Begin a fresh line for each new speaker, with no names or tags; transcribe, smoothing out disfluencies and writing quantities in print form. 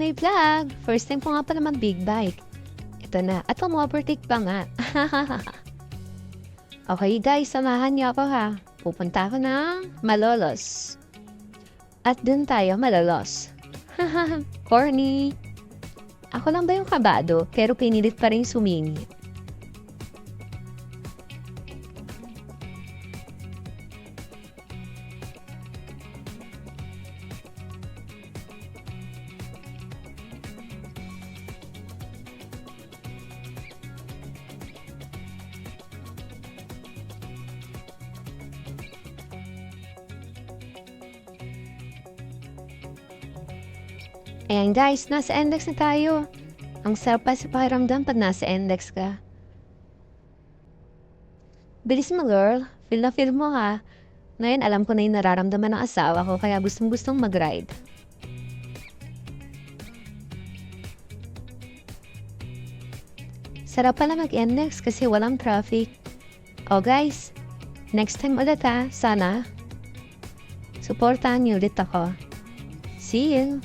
my vlog! First time ko nga pala mag-big bike. Ito na. At overtake pa nga. Okay guys, samahan niyo ako ha. Pupunta ako ng Malolos. At dun tayo malalos. Corny. Ako lang ba yung kabado, pero pinilit pa rin sumingit. Ayan guys, nasa index na tayo. Ang sarap pa sa pakiramdam pag nasa index ka. Bilis mo girl, feel na feel mo ha. Ngayon alam ko na yung nararamdaman ng asawa ko kaya gustong mag-ride. Sarap pala mag-index kasi walang traffic. O guys, next time ulit ha, sana. Supportahan niyo ulit ako. See you!